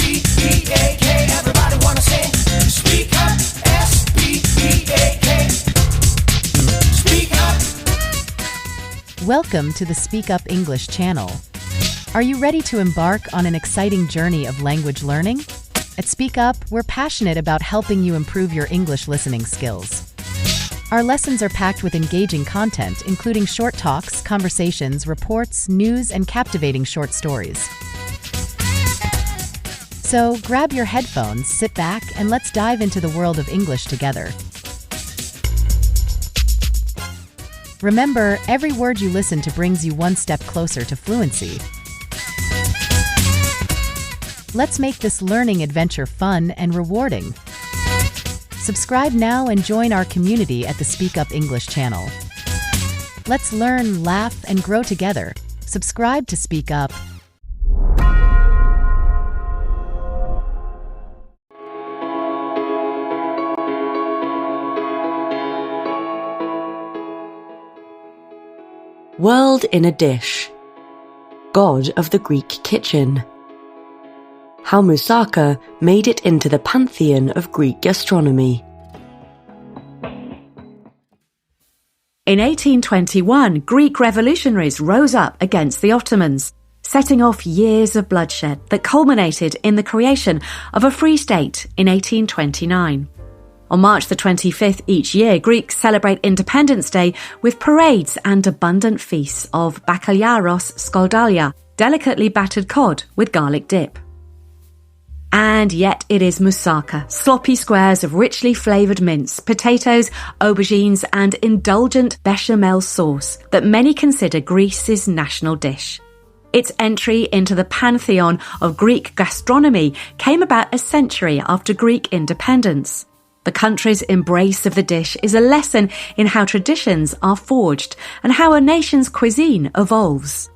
S-P-E-A-K. Everybody wanna sing. Speak up. S-P-E-A-K. Speak up. Welcome to the Speak Up English channel. Are you ready to embark on an exciting journey of language learning? At Speak Up, we're passionate about helping you improve your English listening skills. Our lessons are packed with engaging content, including short talks, conversations, reports, news, and captivating short stories. So grab your headphones, sit back, and let's dive into the world of English together. Remember, every word you listen to brings you one step closer to fluency. Let's make this learning adventure fun and rewarding. Subscribe now and join our community at the Speak Up English channel. Let's learn, laugh, and grow together. Subscribe to Speak Up. World in a dish. God of the Greek kitchen. How moussaka made it into the pantheon of Greek gastronomy. In 1821, Greek revolutionaries rose up against the Ottomans, setting off years of bloodshed that culminated in the creation of a free state in 1829. On March the 25th each year, Greeks celebrate Independence Day with parades and abundant feasts of bakaliaros skoldalia, delicately battered cod with garlic dip. And yet it is moussaka, sloppy squares of richly flavoured mince, potatoes, aubergines and indulgent bechamel sauce that many consider Greece's national dish. Its entry into the pantheon of Greek gastronomy came about a century after Greek independence. The country's embrace of the dish is a lesson in how traditions are forged and how a nation's cuisine evolves.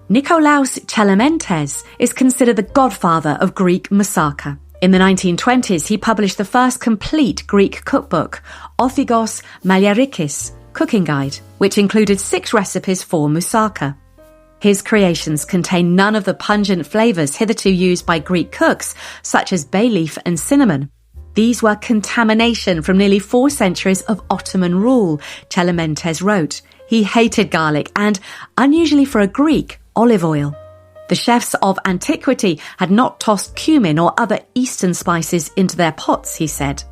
Nikolaos Tselementes is considered the godfather of Greek moussaka. In the 1920s, he published the first complete Greek cookbook, Ophigos Maliarikis, Cooking Guide, which included 6 recipes for moussaka. His creations contain none of the pungent flavours hitherto used by Greek cooks, such as bay leaf and cinnamon. These were contamination from nearly 4 centuries of Ottoman rule, Tselementes wrote. He hated garlic and, unusually for a Greek, olive oil. The chefs of antiquity had not tossed cumin or other Eastern spices into their pots, he said.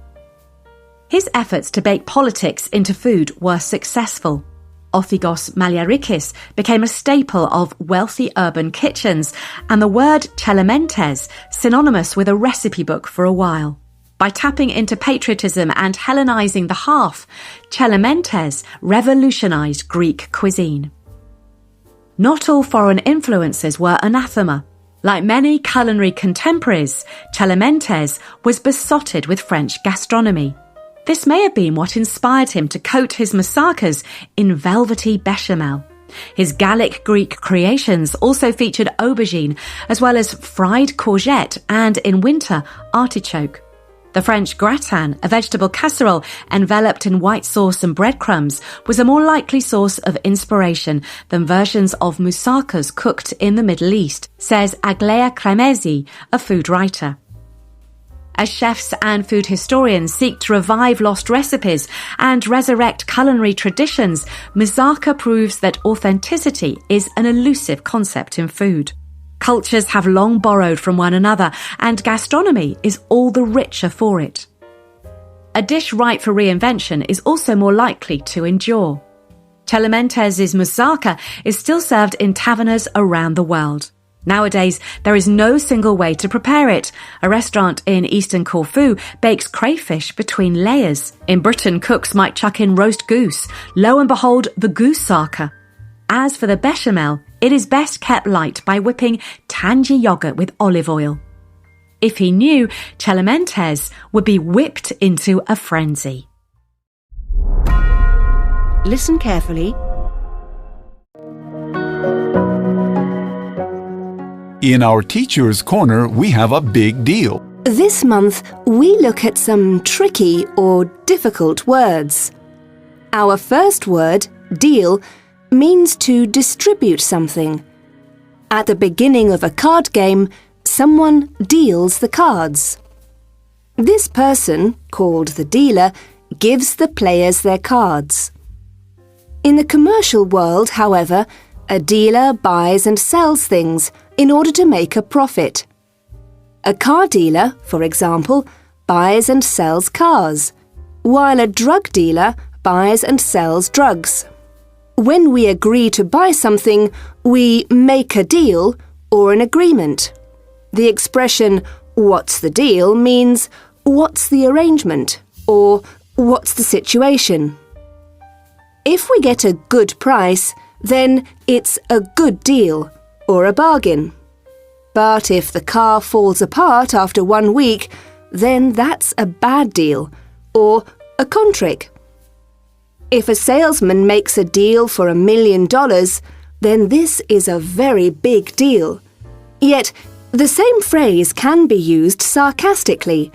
His efforts to bake politics into food were successful. Ophigos Maliarikis became a staple of wealthy urban kitchens, and the word Tselementes synonymous with a recipe book for a while. By tapping into patriotism and Hellenizing the hearth, Tselementes revolutionized Greek cuisine. Not all foreign influences were anathema. Like many culinary contemporaries, Tselementes was besotted with French gastronomy. This may have been what inspired him to coat his moussakas in velvety bechamel. His Gallic Greek creations also featured aubergine, as well as fried courgette and, in winter, artichoke. The French gratin, a vegetable casserole enveloped in white sauce and breadcrumbs, was a more likely source of inspiration than versions of moussakas cooked in the Middle East, says Aglaia Kremezi, a food writer. As chefs and food historians seek to revive lost recipes and resurrect culinary traditions, moussaka proves that authenticity is an elusive concept in food. Cultures have long borrowed from one another, and gastronomy is all the richer for it. A dish ripe for reinvention is also more likely to endure. Tselementes' moussaka is still served in tavernas around the world. Nowadays, there is no single way to prepare it. A restaurant in eastern Corfu bakes crayfish between layers. In Britain, cooks might chuck in roast goose. Lo and behold, the goose-saka. As for the bechamel, it is best kept light by whipping tangy yogurt with olive oil. If he knew, Tselementes would be whipped into a frenzy. Listen carefully. In our Teacher's Corner, we have a big deal. This month, we look at some tricky or difficult words. Our first word, deal, means to distribute something. At the beginning of a card game, someone deals the cards. This person, called the dealer, gives the players their cards. In the commercial world, however, a dealer buys and sells things in order to make a profit. A car dealer, for example, buys and sells cars, while a drug dealer buys and sells drugs. When we agree to buy something, we make a deal or an agreement. The expression, "What's the deal?" means, "What's the arrangement?" or "What's the situation?" If we get a good price, then it's a good deal or a bargain. But if the car falls apart after 1 week, then that's a bad deal or a con trick. If a salesman makes a deal for $1 million, then this is a very big deal. Yet, the same phrase can be used sarcastically.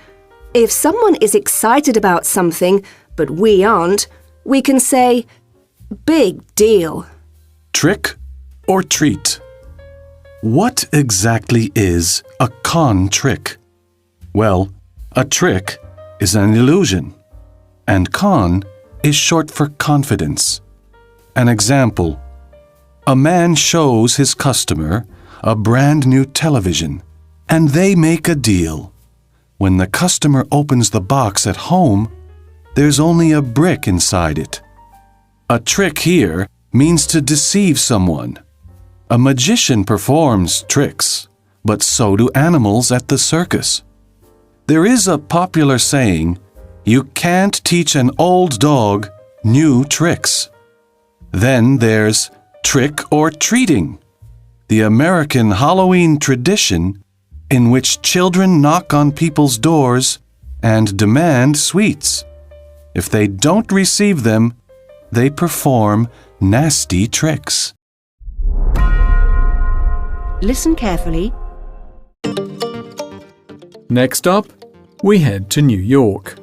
If someone is excited about something, but we aren't, we can say, "Big deal." Trick or treat? What exactly is a con trick? Well, a trick is an illusion, and con is short for confidence. An example: a man shows his customer a brand new television, and they make a deal. When the customer opens the box at home, there's only a brick inside it. A trick here means to deceive someone. A magician performs tricks, but so do animals at the circus. There is a popular saying, "You can't teach an old dog new tricks." Then there's trick or treating, the American Halloween tradition in which children knock on people's doors and demand sweets. If they don't receive them, they perform nasty tricks. Listen carefully. Next up, we head to New York.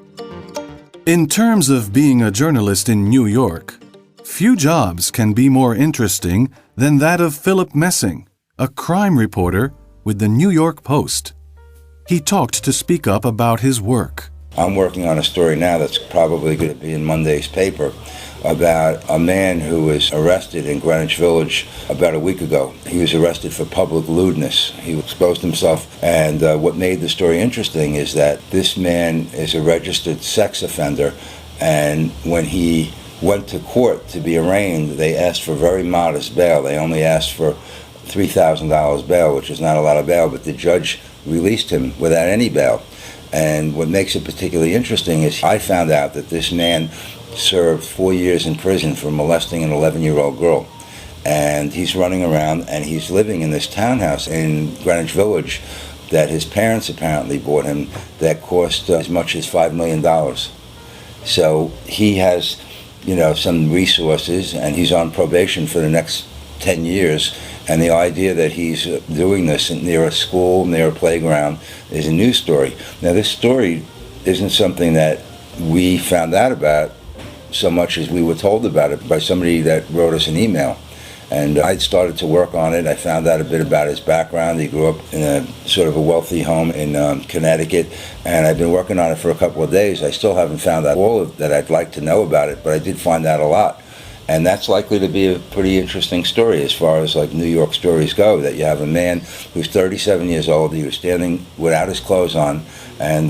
In terms of being a journalist in New York, few jobs can be more interesting than that of Philip Messing, a crime reporter with the New York Post. He talked to speak up about his work. I'm working on a story now that's probably going to be in Monday's paper about a man who was arrested in Greenwich Village about a week ago. He was arrested for public lewdness. He exposed himself, and what made the story interesting is that this man is a registered sex offender, and when he went to court to be arraigned, they asked for very modest bail. They only asked for $3,000 bail, which is not a lot of bail, but the judge released him without any bail. And what makes it particularly interesting is I found out that this man served 4 years in prison for molesting an 11-year-old girl. And he's running around and he's living in this townhouse in Greenwich Village that his parents apparently bought him that cost as much as $5 million. So he has, some resources, and he's on probation for the next 10 years. And the idea that he's doing this near a school, near a playground, is a news story. Now, this story isn't something that we found out about so much as we were told about it by somebody that wrote us an email. And I started to work on it. I found out a bit about his background. He grew up in a sort of a wealthy home in Connecticut, and I've been working on it for a couple of days. I still haven't found out all that I'd like to know about it, but I did find out a lot. And that's likely to be a pretty interesting story as far as like New York stories go, that you have a man who's 37 years old, he was standing without his clothes on and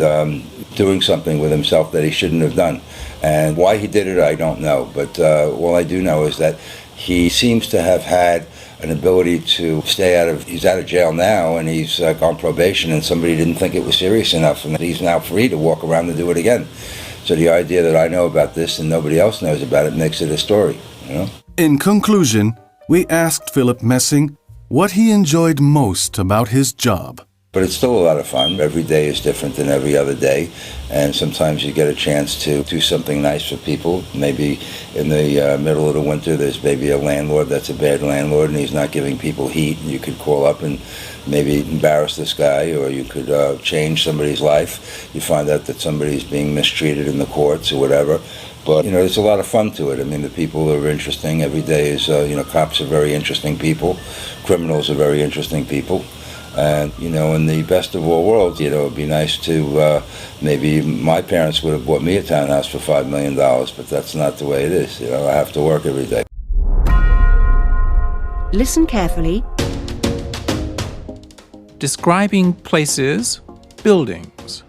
doing something with himself that he shouldn't have done. And why he did it, I don't know. But all I do know is that he seems to have had an ability to he's out of jail now, and he's on probation, and somebody didn't think it was serious enough, and he's now free to walk around and do it again. So the idea that I know about this and nobody else knows about it makes it a story, In conclusion, we asked Philip Messing what he enjoyed most about his job. But it's still a lot of fun. Every day is different than every other day, and sometimes you get a chance to do something nice for people. Maybe in the middle of the winter, there's maybe a landlord that's a bad landlord and he's not giving people heat. You could call up and maybe embarrass this guy, or you could change somebody's life. You find out that somebody's being mistreated in the courts or whatever. But, there's a lot of fun to it. I mean, the people are interesting. Every day is, cops are very interesting people. Criminals are very interesting people. And, in the best of all worlds, it'd be nice to, maybe my parents would have bought me a townhouse for $5 million, but that's not the way it is. I have to work every day. Listen carefully. Describing places, buildings.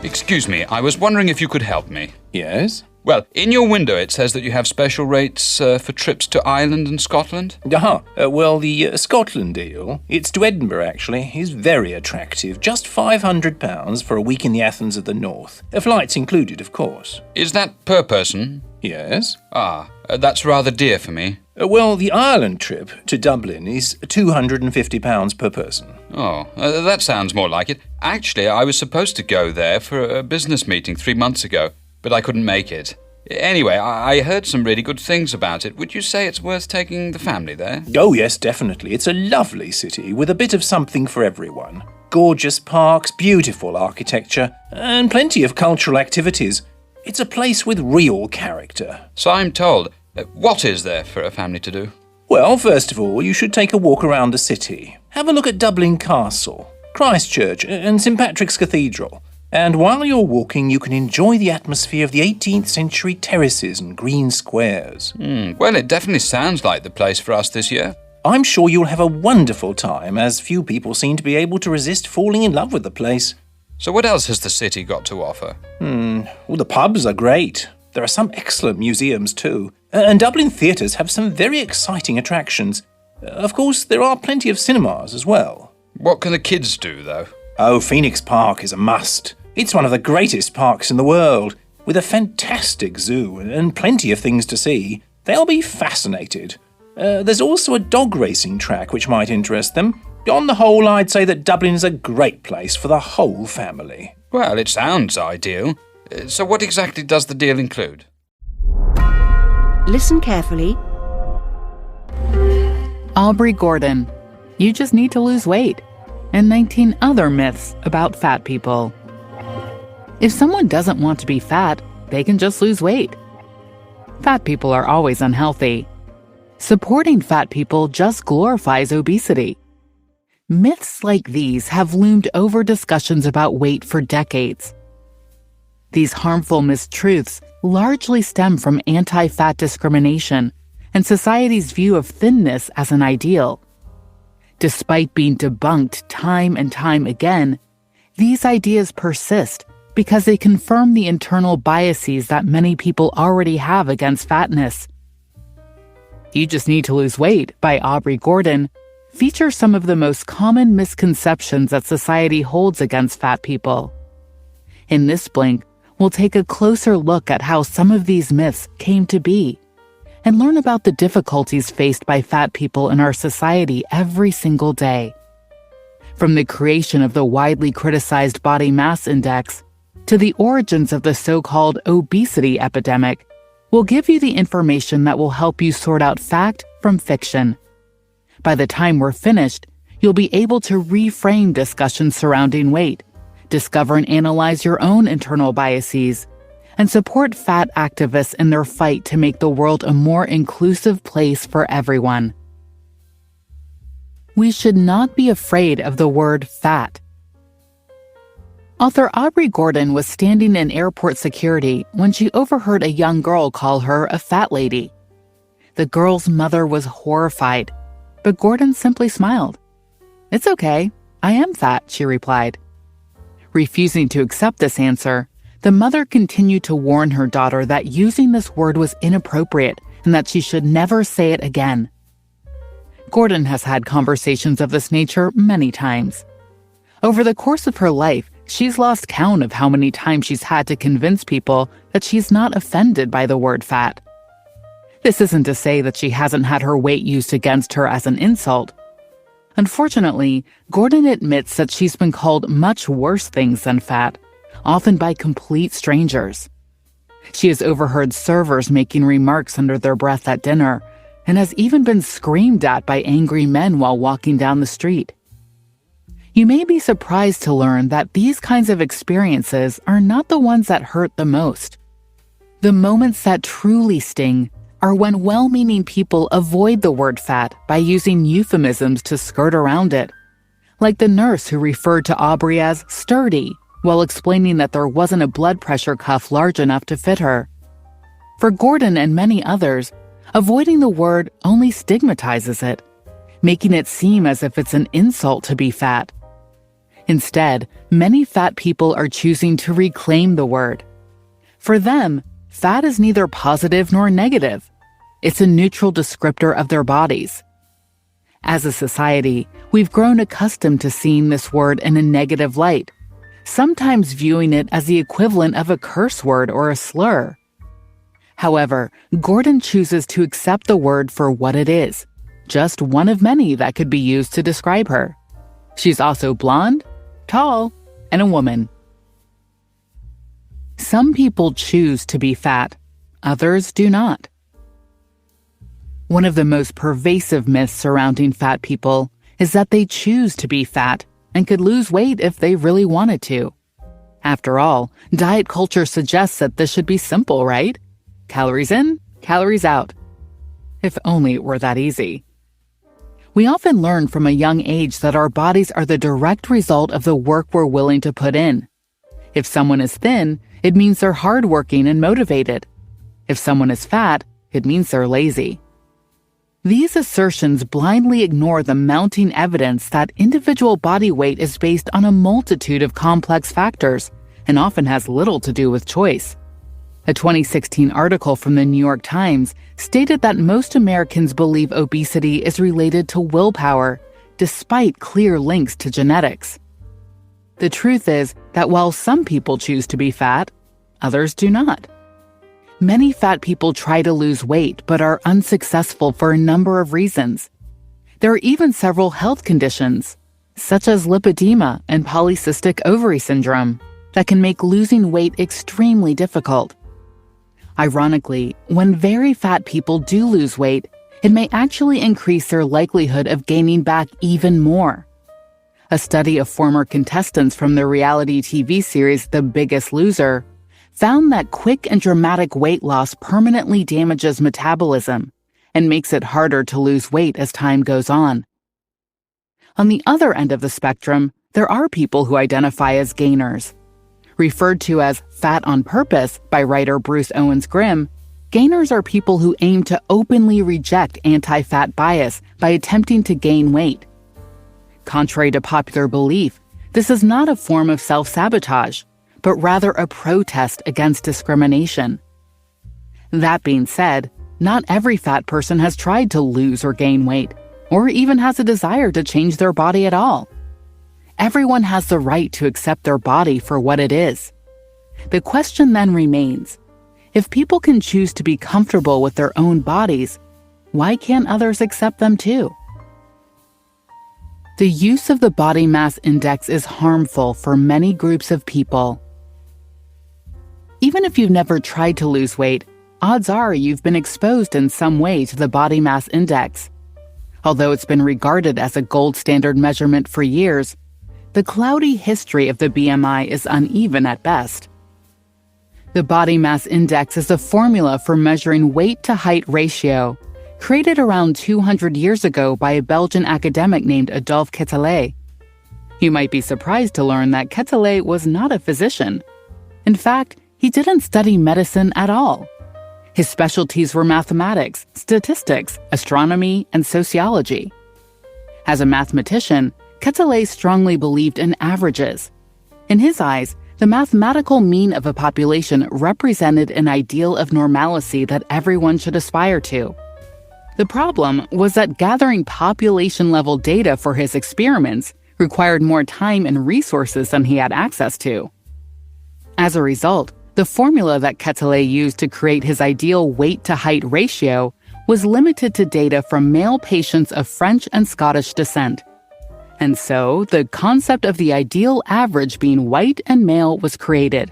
Excuse me, I was wondering if you could help me. Yes? Well, in your window it says that you have special rates for trips to Ireland and Scotland. Well, the Scotland deal, it's to Edinburgh actually, is very attractive. Just £500 for a week in the Athens of the North. Flights included, of course. Is that per person? Yes. That's rather dear for me. Well, the Ireland trip to Dublin is £250 per person. That sounds more like it. Actually, I was supposed to go there for a business meeting 3 months ago, but I couldn't make it. Anyway, I heard some really good things about it. Would you say it's worth taking the family there? Oh, yes, definitely. It's a lovely city with a bit of something for everyone. Gorgeous parks, beautiful architecture, and plenty of cultural activities. It's a place with real character. So I'm told. What is there for a family to do? Well, first of all, you should take a walk around the city. Have a look at Dublin Castle, Christchurch, and St Patrick's Cathedral. And while you're walking, you can enjoy the atmosphere of the 18th century terraces and green squares. Well, it definitely sounds like the place for us this year. I'm sure you'll have a wonderful time, as few people seem to be able to resist falling in love with the place. So what else has the city got to offer? Well, the pubs are great. There are some excellent museums too. And Dublin theatres have some very exciting attractions. Of course, there are plenty of cinemas as well. What can the kids do, though? Oh, Phoenix Park is a must. It's one of the greatest parks in the world, with a fantastic zoo and plenty of things to see. They'll be fascinated. There's also a dog racing track which might interest them. On the whole, I'd say that Dublin's a great place for the whole family. Well, it sounds ideal. So what exactly does the deal include? Listen carefully. Aubrey Gordon. You just need to lose weight. And 19 other myths about fat people. If someone doesn't want to be fat, they can just lose weight. Fat people are always unhealthy. Supporting fat people just glorifies obesity. Myths like these have loomed over discussions about weight for decades. These harmful mistruths largely stem from anti-fat discrimination and society's view of thinness as an ideal. Despite being debunked time and time again, these ideas persist because they confirm the internal biases that many people already have against fatness. You Just Need to Lose Weight by Aubrey Gordon features some of the most common misconceptions that society holds against fat people. In this blink, we'll take a closer look at how some of these myths came to be and learn about the difficulties faced by fat people in our society every single day. From the creation of the widely criticized body mass index to the origins of the so-called obesity epidemic, we'll give you the information that will help you sort out fact from fiction. By the time we're finished, you'll be able to reframe discussions surrounding weight, discover and analyze your own internal biases, and support fat activists in their fight to make the world a more inclusive place for everyone. We should not be afraid of the word fat. Author Aubrey Gordon was standing in airport security when she overheard a young girl call her a fat lady. The girl's mother was horrified, but Gordon simply smiled. "It's okay. I am fat," she replied. Refusing to accept this answer, the mother continued to warn her daughter that using this word was inappropriate and that she should never say it again. Gordon has had conversations of this nature many times. Over the course of her life, she's lost count of how many times she's had to convince people that she's not offended by the word fat. This isn't to say that she hasn't had her weight used against her as an insult. Unfortunately, Gordon admits that she's been called much worse things than fat, often by complete strangers. She has overheard servers making remarks under their breath at dinner, and has even been screamed at by angry men while walking down the street. You may be surprised to learn that these kinds of experiences are not the ones that hurt the most. The moments that truly sting are when well-meaning people avoid the word fat by using euphemisms to skirt around it, like the nurse who referred to Aubrey as sturdy while explaining that there wasn't a blood pressure cuff large enough to fit her. For Gordon and many others, avoiding the word only stigmatizes it, making it seem as if it's an insult to be fat. Instead, many fat people are choosing to reclaim the word. For them, fat is neither positive nor negative. It's a neutral descriptor of their bodies. As a society, we've grown accustomed to seeing this word in a negative light, sometimes viewing it as the equivalent of a curse word or a slur. However, Gordon chooses to accept the word for what it is, just one of many that could be used to describe her. She's also blonde, tall, and a woman. Some people choose to be fat, others do not. One of the most pervasive myths surrounding fat people is that they choose to be fat and could lose weight if they really wanted to. After all, diet culture suggests that this should be simple, right? Calories in, calories out. If only it were that easy. We often learn from a young age that our bodies are the direct result of the work we're willing to put in. If someone is thin, it means they're hardworking and motivated. If someone is fat, it means they're lazy. These assertions blindly ignore the mounting evidence that individual body weight is based on a multitude of complex factors and often has little to do with choice. A 2016 article from the New York Times stated that most Americans believe obesity is related to willpower, despite clear links to genetics. The truth is that while some people choose to be fat, others do not. Many fat people try to lose weight but are unsuccessful for a number of reasons. There are even several health conditions, such as lipedema and polycystic ovary syndrome, that can make losing weight extremely difficult. Ironically, when very fat people do lose weight, it may actually increase their likelihood of gaining back even more. A study of former contestants from the reality TV series The Biggest Loser found that quick and dramatic weight loss permanently damages metabolism and makes it harder to lose weight as time goes on. On the other end of the spectrum, there are people who identify as gainers. Referred to as fat on purpose by writer Bruce Owens Grimm, gainers are people who aim to openly reject anti-fat bias by attempting to gain weight. Contrary to popular belief, this is not a form of self-sabotage, but rather a protest against discrimination. That being said, not every fat person has tried to lose or gain weight, or even has a desire to change their body at all. Everyone has the right to accept their body for what it is. The question then remains, if people can choose to be comfortable with their own bodies, why can't others accept them too? The use of the body mass index is harmful for many groups of people. Even if you've never tried to lose weight, odds are you've been exposed in some way to the body mass index. Although it's been regarded as a gold standard measurement for years, the cloudy history of the BMI is uneven at best. The body mass index is a formula for measuring weight-to-height ratio, created around 200 years ago by a Belgian academic named Adolphe Quetelet. You might be surprised to learn that Quetelet was not a physician. In fact, he didn't study medicine at all. His specialties were mathematics, statistics, astronomy, and sociology. As a mathematician, Quetelet strongly believed in averages. In his eyes, the mathematical mean of a population represented an ideal of normalcy that everyone should aspire to. The problem was that gathering population-level data for his experiments required more time and resources than he had access to. As a result, the formula that Quetelet used to create his ideal weight-to-height ratio was limited to data from male patients of French and Scottish descent. And so, the concept of the ideal average being white and male was created.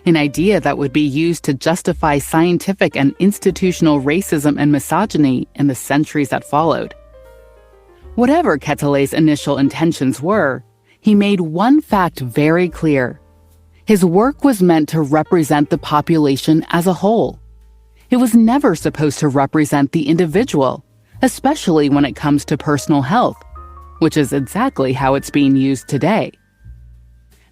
An idea that would be used to justify scientific and institutional racism and misogyny in the centuries that followed. Whatever Quetelet's initial intentions were, he made one fact very clear. His work was meant to represent the population as a whole. It was never supposed to represent the individual, especially when it comes to personal health. which is exactly how it's being used today.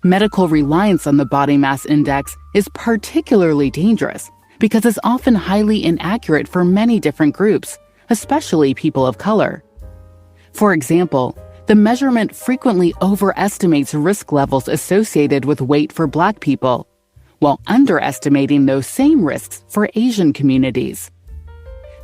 Medical reliance on the body mass index is particularly dangerous because it's often highly inaccurate for many different groups, especially people of color. For example, the measurement frequently overestimates risk levels associated with weight for Black people, while underestimating those same risks for Asian communities.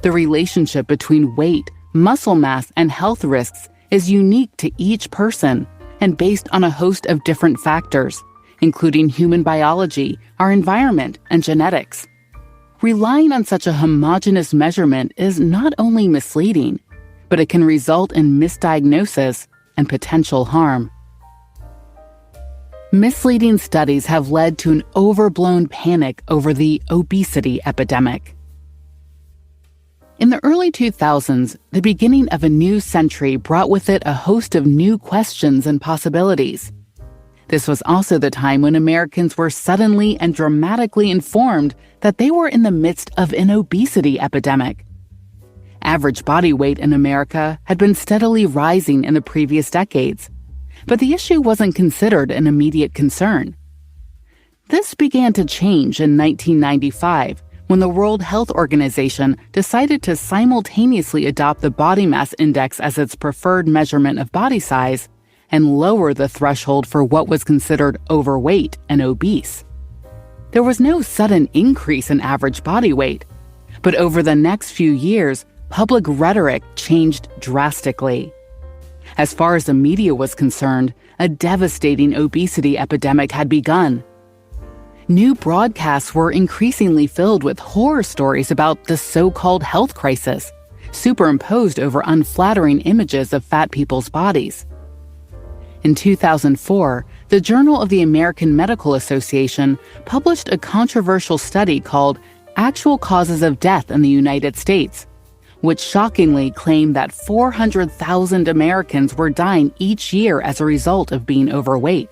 The relationship between weight, muscle mass, and health risks is unique to each person and based on a host of different factors, including human biology, our environment, and genetics. Relying on such a homogeneous measurement is not only misleading, but it can result in misdiagnosis and potential harm. Misleading studies have led to an overblown panic over the obesity epidemic. In the early 2000s, the beginning of a new century brought with it a host of new questions and possibilities. This was also the time when Americans were suddenly and dramatically informed that they were in the midst of an obesity epidemic. Average body weight in America had been steadily rising in the previous decades, but the issue wasn't considered an immediate concern. This began to change in 1995 when the World Health Organization decided to simultaneously adopt the body mass index as its preferred measurement of body size and lower the threshold for what was considered overweight and obese. There was no sudden increase in average body weight, but over the next few years, public rhetoric changed drastically. As far as the media was concerned, a devastating obesity epidemic had begun. New broadcasts were increasingly filled with horror stories about the so-called health crisis, superimposed over unflattering images of fat people's bodies. In 2004, the Journal of the American Medical Association published a controversial study called Actual Causes of Death in the United States, which shockingly claimed that 400,000 Americans were dying each year as a result of being overweight.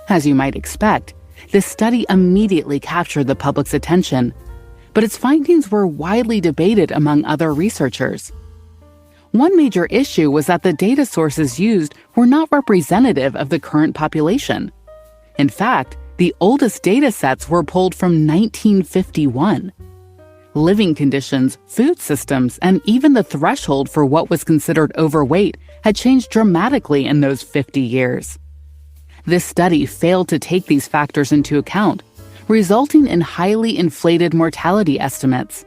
As you might expect, this study immediately captured the public's attention, but its findings were widely debated among other researchers. One major issue was that the data sources used were not representative of the current population. In fact, the oldest data sets were pulled from 1951. Living conditions, food systems, and even the threshold for what was considered overweight had changed dramatically in those 50 years. This study failed to take these factors into account, resulting in highly inflated mortality estimates.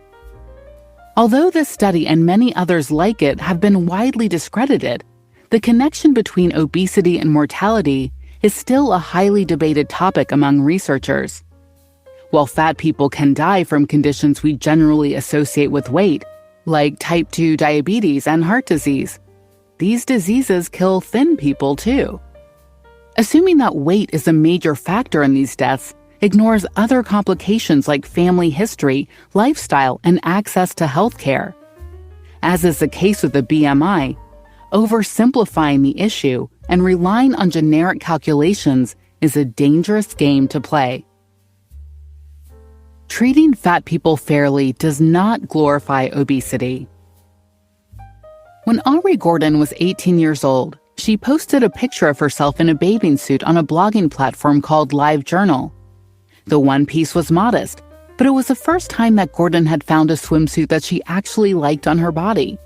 Although this study and many others like it have been widely discredited, the connection between obesity and mortality is still a highly debated topic among researchers. While fat people can die from conditions we generally associate with weight, like type 2 diabetes and heart disease, these diseases kill thin people too. Assuming that weight is a major factor in these deaths ignores other complications like family history, lifestyle, and access to health care. As is the case with the BMI, oversimplifying the issue and relying on generic calculations is a dangerous game to play. Treating fat people fairly does not glorify obesity. When Aubrey Gordon was 18 years old, she posted a picture of herself in a bathing suit on a blogging platform called LiveJournal. The one piece was modest, but it was the first time that Gordon had found a swimsuit that she actually liked on her body.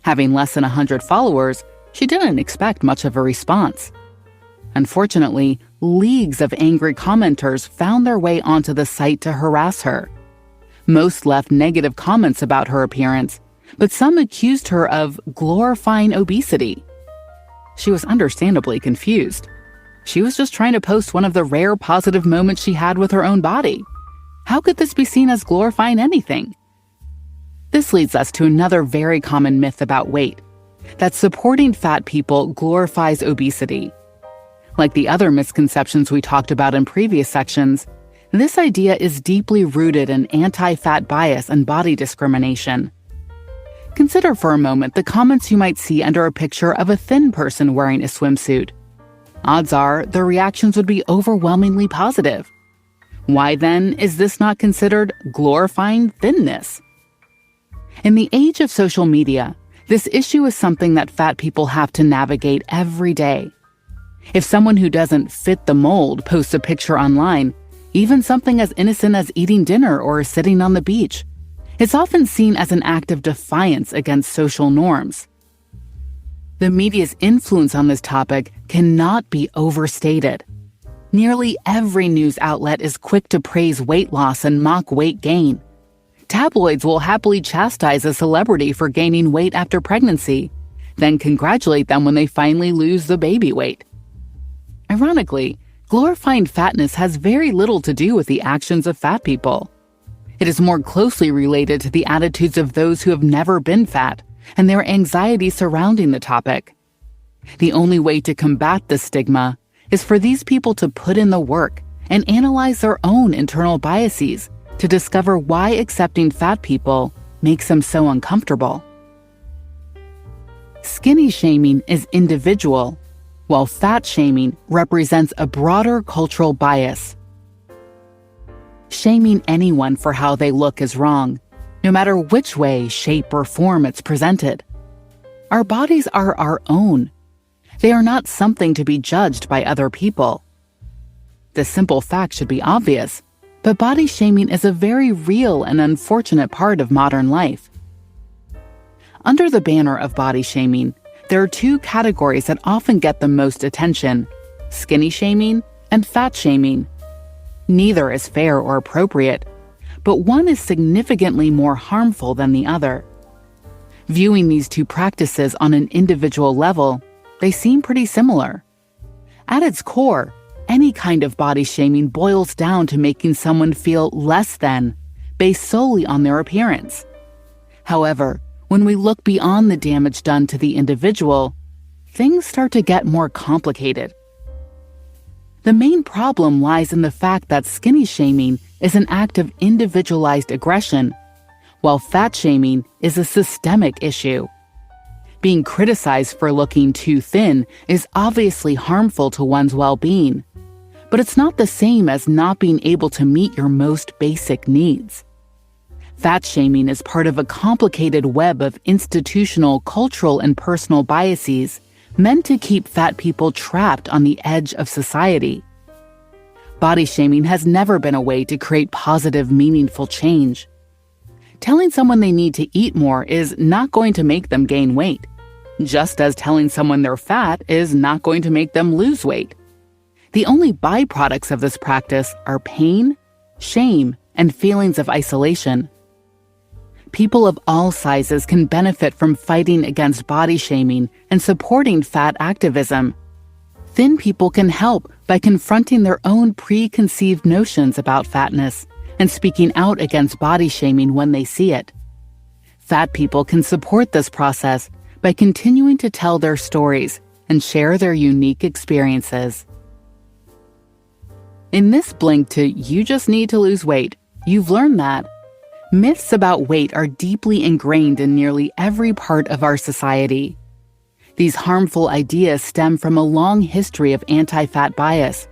Having less than 100 followers, she didn't expect much of a response. Unfortunately, leagues of angry commenters found their way onto the site to harass her. Most left negative comments about her appearance, but some accused her of glorifying obesity. She was understandably confused. She was just trying to post one of the rare positive moments she had with her own body. How could this be seen as glorifying anything? This leads us to another very common myth about weight, that supporting fat people glorifies obesity. Like the other misconceptions we talked about in previous sections, this idea is deeply rooted in anti-fat bias and body discrimination. Consider for a moment the comments you might see under a picture of a thin person wearing a swimsuit. Odds are the reactions would be overwhelmingly positive. Why then is this not considered glorifying thinness? In the age of social media, This issue is something that fat people have to navigate every day. If someone who doesn't fit the mold posts a picture online, even something as innocent as eating dinner or sitting on the beach, it's often seen as an act of defiance against social norms. The media's influence on this topic cannot be overstated. Nearly every news outlet is quick to praise weight loss and mock weight gain. Tabloids will happily chastise a celebrity for gaining weight after pregnancy, then congratulate them when they finally lose the baby weight. Ironically, glorifying fatness has very little to do with the actions of fat people. It is more closely related to the attitudes of those who have never been fat and their anxiety surrounding the topic. The only way to combat this stigma is for these people to put in the work and analyze their own internal biases to discover why accepting fat people makes them so uncomfortable. Skinny shaming is individual, while fat shaming represents a broader cultural bias. Shaming anyone for how they look is wrong, no matter which way, shape, or form it's presented. Our bodies are our own. They are not something to be judged by other people. This simple fact should be obvious, but body shaming is a very real and unfortunate part of modern life. Under the banner of body shaming, there are two categories that often get the most attention: skinny shaming and fat shaming. Neither is fair or appropriate, but one is significantly more harmful than the other. Viewing these two practices on an individual level, they seem pretty similar. At its core, any kind of body shaming boils down to making someone feel less than, based solely on their appearance. However, when we look beyond the damage done to the individual, things start to get more complicated. The main problem lies in the fact that skinny shaming is an act of individualized aggression, while fat shaming is a systemic issue. Being criticized for looking too thin is obviously harmful to one's well-being, but it's not the same as not being able to meet your most basic needs. Fat shaming is part of a complicated web of institutional, cultural, and personal biases meant to keep fat people trapped on the edge of society. Body shaming has never been a way to create positive, meaningful change. Telling someone they need to eat more is not going to make them gain weight, just as telling someone they're fat is not going to make them lose weight. The only byproducts of this practice are pain, shame, and feelings of isolation. People of all sizes can benefit from fighting against body shaming and supporting fat activism. Thin people can help by confronting their own preconceived notions about fatness and speaking out against body shaming when they see it. Fat people can support this process by continuing to tell their stories and share their unique experiences. In this blink to "you just need to lose weight," you've learned that myths about weight are deeply ingrained in nearly every part of our society. These harmful ideas stem from a long history of anti-fat bias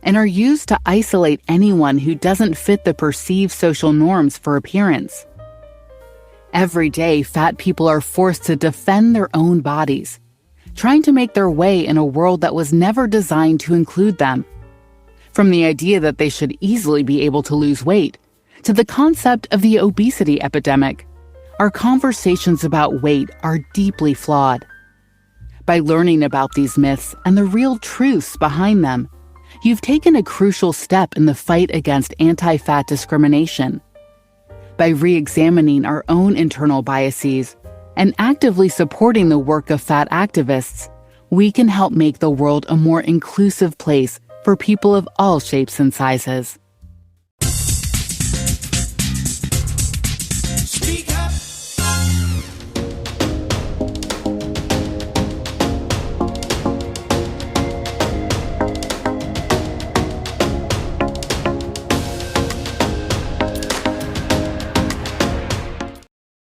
and are used to isolate anyone who doesn't fit the perceived social norms for appearance. Every day, fat people are forced to defend their own bodies, trying to make their way in a world that was never designed to include them. From the idea that they should easily be able to lose weight, to the concept of the obesity epidemic, our conversations about weight are deeply flawed. By learning about these myths and the real truths behind them, you've taken a crucial step in the fight against anti-fat discrimination. By re-examining our own internal biases and actively supporting the work of fat activists, we can help make the world a more inclusive place for people of all shapes and sizes.